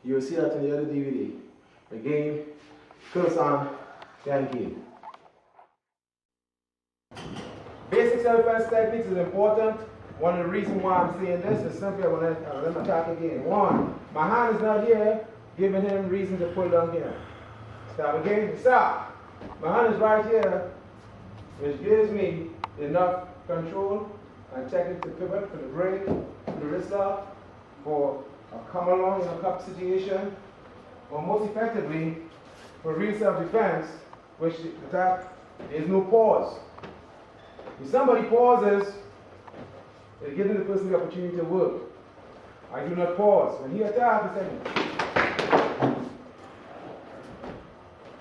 You will see that in the other DVD. Again, Kusan, thank you. Basic self-defense techniques is important. One of the reasons why I'm saying this is simply when I'm attack again. One, my hand is not here, giving him reason to pull down here. Stop again, stop. My hand is right here, which gives me enough control and technique to pivot for the break, for the wrist up, for a come along in a cup situation, or most effectively, for real self-defense, which attack, there's no pause. If somebody pauses, they're giving the person the opportunity to work. I do not pause. When he attacks, he says,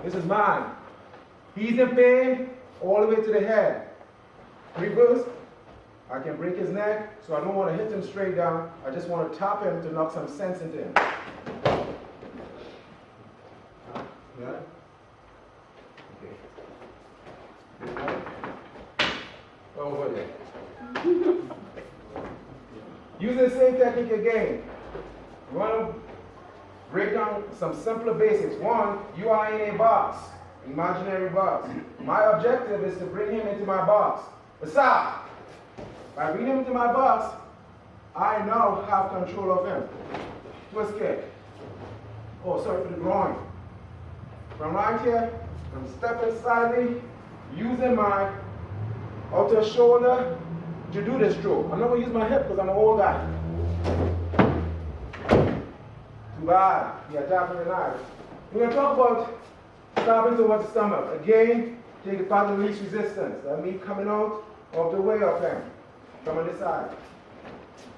this is mine. He's in pain all the way to the head. Reverse, I can break his neck, so I don't want to hit him straight down. I just want to tap him to knock some sense into him. Yeah? Okay. Over there. Use the same technique again. You want to break down some simpler basics. One, you are in a box, imaginary box. My objective is to bring him into my box. Stop. By bringing him into my box, I now have control of him. Twist kick. Oh, sorry for the groin. From right here, I'm stepping slightly, using my outer shoulder to do this stroke. I'm not going to use my hip because I'm an old guy. Too bad. He attacked me the knife. We're going to talk about stopping towards the stomach. Again, take the path of least resistance. That means coming out of the way of him. Come on this side.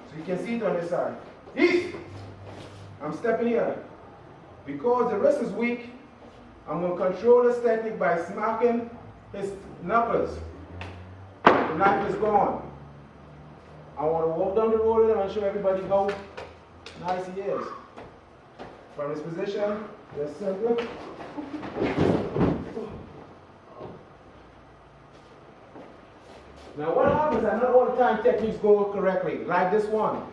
So you can see it on this side. East! I'm stepping here. Because the wrist is weak, I'm going to control this technique by smacking his knuckles. The knife is gone. I want to walk down the road with him and show everybody how nice he is. From this position, just simply. Now what happens is that not all the time techniques go correctly, like this one.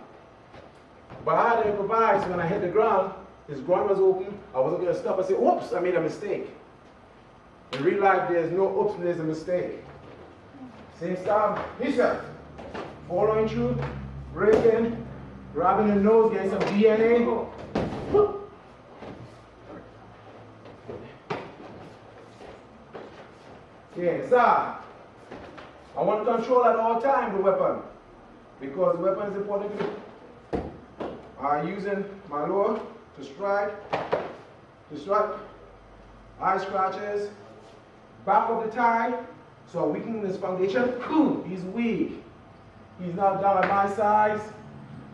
But I had to improvise when I hit the ground, his groin was open, I wasn't going to stop and say, oops, I made a mistake. In real life, there's no oops, there's a mistake. Same style, Nisha. Following through, breaking, grabbing the nose, getting some DNA. Yeah, sir. I want to control at all times the weapon, because the weapon is important to me. I'm using my lower to strike, eye scratches, back of the thigh, so I'm weakening this foundation. He's weak. He's not down at my size.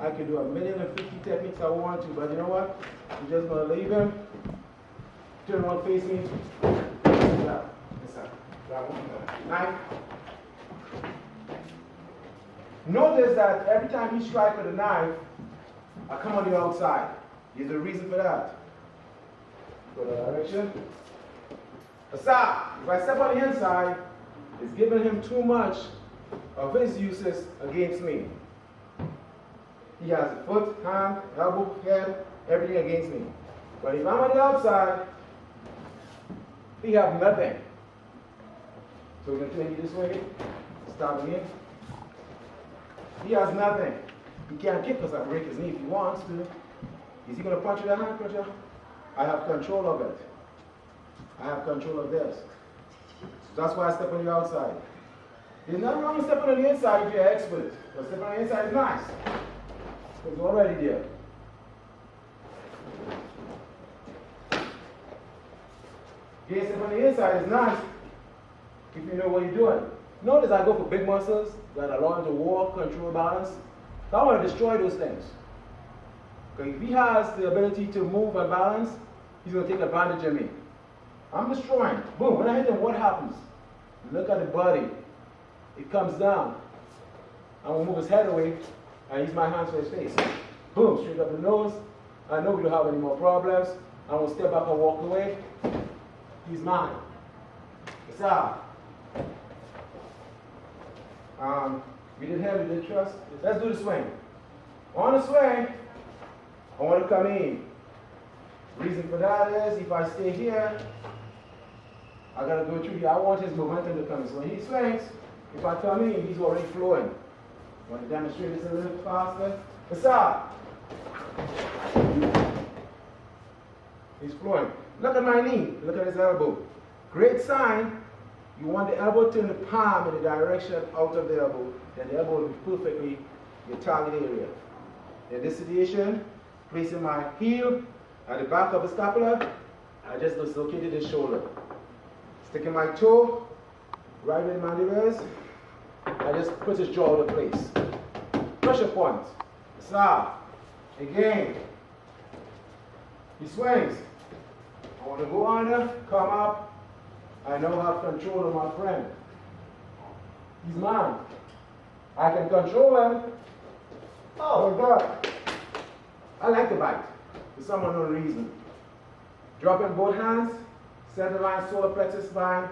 I can do 1,050,000 techniques I want to, but you know what? I'm just going to leave him. Turn around, face me. This side. Knife. Notice that every time he strikes with a knife, I come on the outside. There's a reason for that. Go that direction. Aside. If I step on the inside, it's giving him too much of his uses against me. He has a foot, hand, elbow, head, everything against me. But if I'm on the outside, he has nothing. So we're going to take it this way. Stop again. He has nothing. He can't kick because I break his knee if he wants to. Is he going to punch you that hand, puncher? I have control of it. I have control of this. So that's why I step on the outside. There's nothing wrong with stepping on the inside if you're an expert. But stepping on the inside is nice. Because you're already there. Yeah, stepping on the inside is nice if you know what you're doing. Notice I go for big muscles that allow him to walk, control, balance. So I want to destroy those things. Because if he has the ability to move and balance, he's going to take advantage of me. I'm destroying. Boom. When I hit him, what happens? Look at the body. It comes down. I'm going to move his head away and use my hands for his face. Boom. Straight up the nose. I know we don't have any more problems. I'm going to step back and walk away. He's mine. It's out. We did heavy, we did trust. Let's do the swing. On the swing, I want to come in. Reason for that is if I stay here, I gotta go through here. I want his momentum to come. So when he swings, if I come in, he's already flowing. Want to demonstrate this a little bit faster? Aside. He's flowing. Look at my knee. Look at his elbow. Great sign. You want the elbow to turn the palm in the direction out of the elbow. Then the elbow will be perfectly your target area. In this situation, placing my heel at the back of the scapula, I just dislocated his shoulder. Sticking my toe right where the mandible is, I just put his jaw into place. Pressure point. Stop. Again. He swings. I want to go under, come up. I now have control of my friend. He's mine. I can control him. Oh God. I like to bite for some unknown reason. Dropping both hands, center line, solar plexus spine,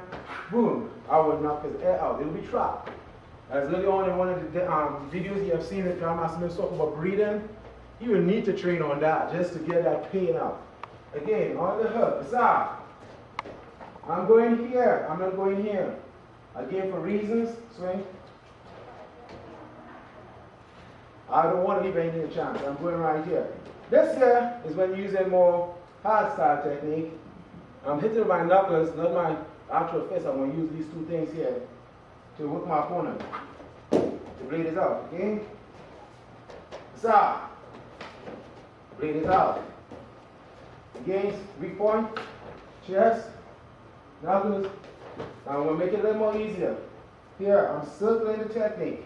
boom. I would knock his air out. It will be trapped. As early on in one of the videos you have seen that Grandmaster Mills talk about breathing, you will need to train on that just to get that pain out. Again, on the hook, aside. I'm going here, I'm not going here. Again, for reasons, swing. I don't want to leave anything a chance. I'm going right here. This here is when you're using more hard style technique. I'm hitting with my knuckles, not my actual fist. I'm going to use these two things here to hook my opponent. The blade is out. Again. Stop. Blade is out. Again, weak point, chest, knuckles. Now I'm going to make it a little more easier. Here, I'm circling the technique.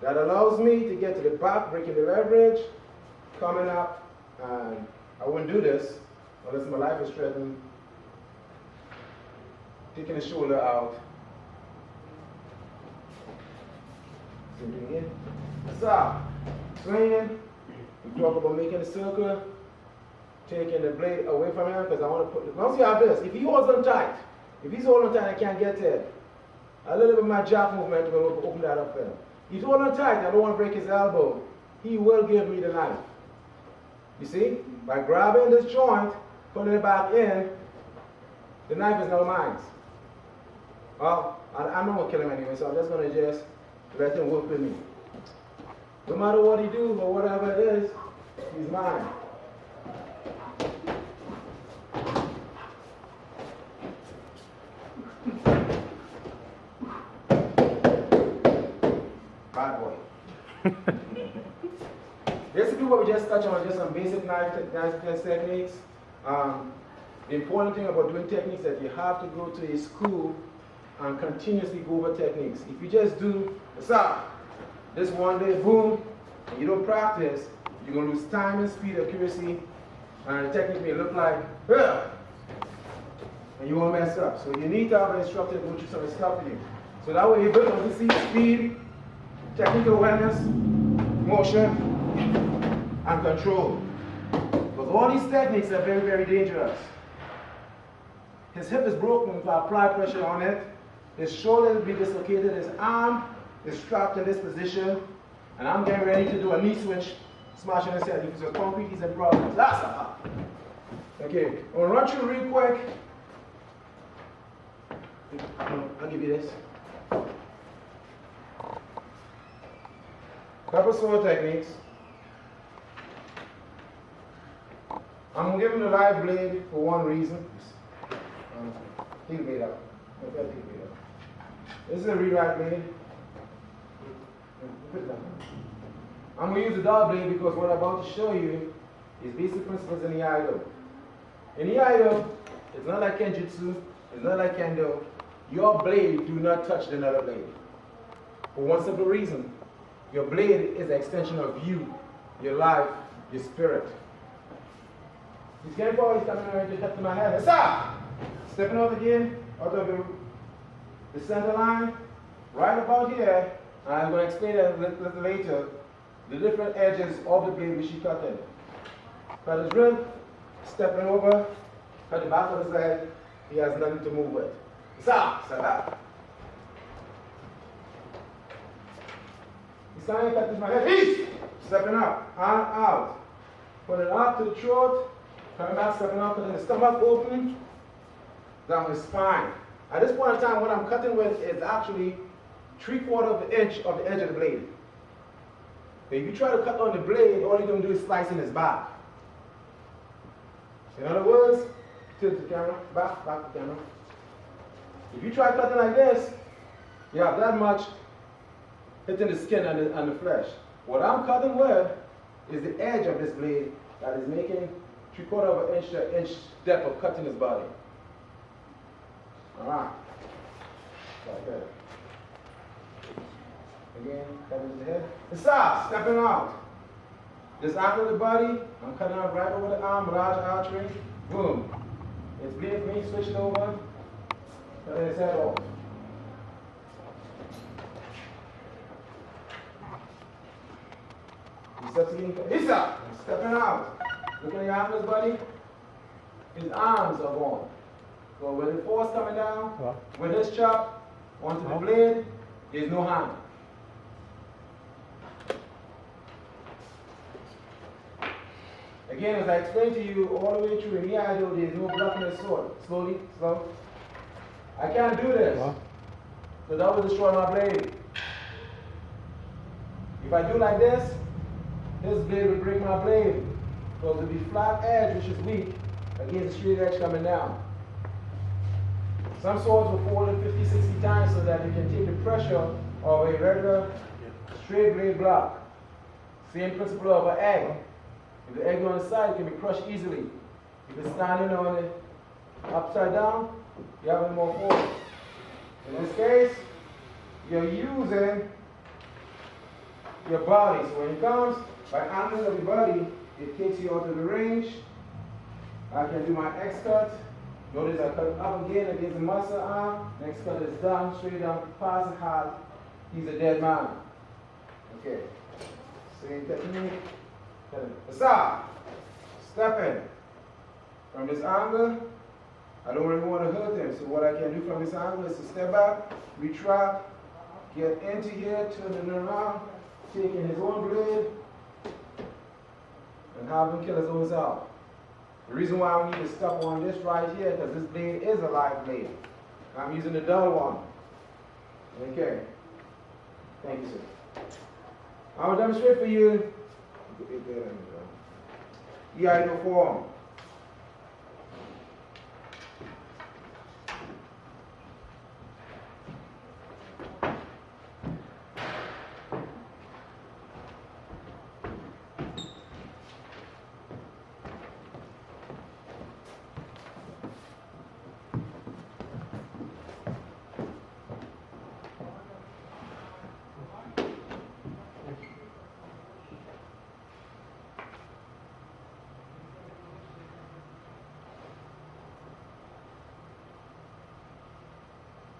That allows me to get to the back, breaking the leverage, coming up, and I wouldn't do this unless my life is threatened. Taking the shoulder out. In. Stop. Swinging. We talk about making a circle, taking the blade away from him because I want to put. Once you have this, if he holds on tight, if he's holding on tight, I can't get it. A little bit of my jab movement will open that up for him. If he's holding on tight, I don't want to break his elbow. He will give me the knife. You see? By grabbing this joint, putting it back in, the knife is now mine. Well, I'm not going to kill him anyway, so I'm just going to just let him work with me. No matter what he do or whatever it is, he's mine. Bad boy. Basically what we just touched on, just some basic knife defense techniques. The important thing about doing techniques is that you have to go to a school and continuously go over techniques. If you just do, stop, this one day, boom, and you don't practice, you're going to lose time and speed, accuracy, and the technique may look like, and you won't mess up. So you need to have an instructor go through some stuff for you. So that way you build on speed, technical awareness, motion, and control. Because all these techniques are very, very dangerous. His hip is broken if I apply pressure on it. His shoulder will be dislocated. His arm is strapped in this position. And I'm getting ready to do a knee switch, smashing his head. If it's a concrete, he's in problems. That's a okay, I'm going to run through real quick. I'll give you this. Couple sword techniques. I'm going to give him the live blade for one reason. Heel blade up. This is a rewrite blade. Put it down. I'm going to use the dog blade because what I'm about to show you is basic principles in Iai-do. In Iai-do, it's not like Kenjutsu, it's not like Kendo. Your blade do not touch another blade. For one simple reason. Your blade is an extension of you, your life, your spirit. He's getting forward, he's coming around to hit to my head. Stop! Stepping out again, out of the center line, right about here. And I'm going to explain that a little later, the different edges of the blade which he cut in. Cut his rib, stepping over, cut the back of his head, he has nothing to move with. Stop! Step back. He's coming to cut my head. East! Stepping up, arm out. Put it up to the throat, Coming back, stepping out, cutting the stomach open, down his spine. At this point in time, what I'm cutting with is actually 3/4 of the inch of the edge of the blade. If you try to cut on the blade, all you're going to do is slice in his back. In other words, tilt the camera, back the camera. If you try cutting like this, you have that much hitting the skin and the flesh. What I'm cutting with is the edge of this blade that is making 3/4 of an inch to inch depth of cutting his body. Alright. Like that. Again, cutting the head. And stop, stepping out. This angle of the body, I'm cutting out right over the arm, large artery. Boom. It's bleeding for me, switching over. Cutting his head off. He's up. Stepping out. Look at the arm of his body. His arms are gone. So with the force coming down, with this chop onto the blade, there's no hand. Again, as I explained to you all the way through in Iai-do, there's no blocking the sword. Slowly, slow. I can't do this. So that will destroy my blade. If I do like this blade will break my blade. So it will be flat edge, which is weak, against the straight edge coming down. Some swords will fold it 50, 60 times so that you can take the pressure of a regular straight blade block. Same principle of an egg. If the egg on the side, it can be crushed easily. If it's standing on it upside down, you have more force. In this case, you're using your body. So when it comes, by angling of the body, it takes you out of the range. I can do my X cut. Notice I cut up again against the muscle arm. Next cut is down, straight down, past the heart. He's a dead man. Okay. Same technique. Aside. Step in. From this angle, I don't really want to hurt him. So what I can do from this angle is to step back, retract, get into here, turn it around, taking his own blade, and have him kill his own self. The reason why I need to stop on this right here, because this blade is a live blade. I'm using the dull one. Okay. Thank you, sir. I will demonstrate for you Iai-do form.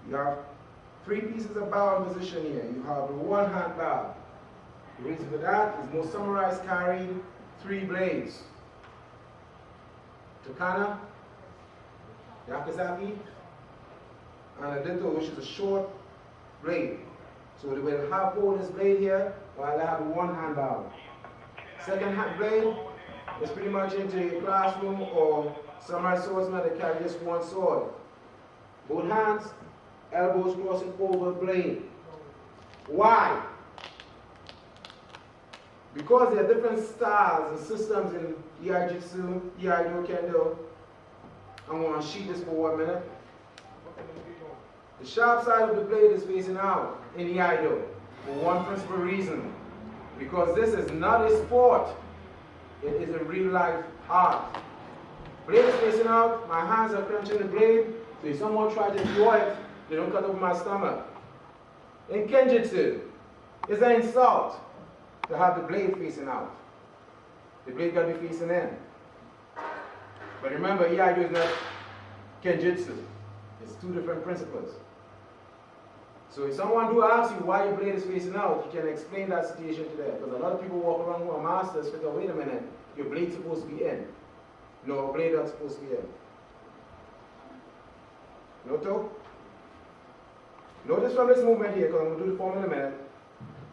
You have 3 pieces of bow in position here. You have a one-hand bow. The reason for that is most samurais carry 3 blades. Takana, Yakizaki, and a ditto, which is a short blade. So they will have hold this blade here while I have a one-hand bow. Second hand blade is pretty much into a classroom or samurai swordsman that carry just one sword. Both hands, elbows crossing over blade. Why? Because there are different styles and systems in Iai-jitsu, Iai-do, Kendo. I'm going to sheet this for 1 minute. The sharp side of the blade is facing out in Iai-do for one principal reason. Because this is not a sport, it is a real life art. Blade is facing out, my hands are clenching the blade, so if someone tries to draw it, they don't cut open my stomach. In Kenjutsu, it's an insult to have the blade facing out. The blade got to be facing in. But remember, Iai-do is not Kenjutsu. It's 2 different principles. So if someone do ask you why your blade is facing out, you can explain that situation to them. Because a lot of people walk around who are masters figure, wait a minute, your blade's supposed to be in. No, your blade not supposed to be in. Noto? Notice from this movement here, because I'm going to do the form in a minute.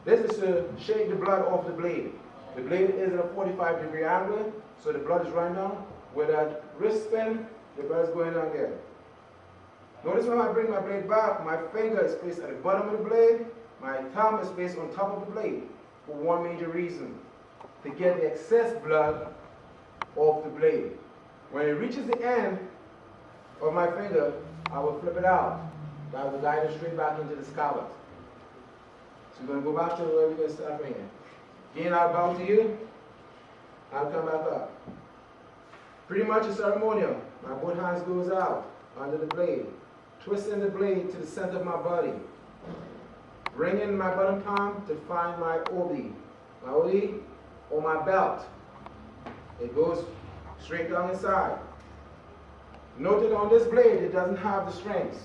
This is to shake the blood off the blade. The blade is at a 45-degree angle, so the blood is running down with that wrist spin, the blood's going down there. Notice when I bring my blade back, my finger is placed at the bottom of the blade, my thumb is placed on top of the blade, for one major reason, to get the excess blood off the blade. When it reaches the end of my finger, I will flip it out. That will guide it straight back into the scabbard. So we're going to go back to where we're going to start from here. Again, I'll bow to you. I'll come back up. Pretty much a ceremonial. My both hands goes out under the blade, twisting the blade to the center of my body, bringing my bottom palm to find my obi or my belt. It goes straight down inside. Note that on this blade, it doesn't have the strings.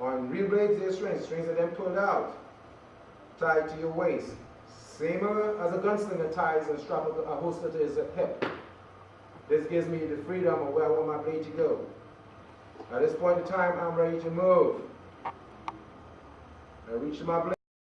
On real blades, there's strings. Strings are then pulled out, tied to your waist. Same as a gunslinger ties and strap a holster to his hip. This gives me the freedom of where I want my blade to go. At this point in time, I'm ready to move. I reach my blade.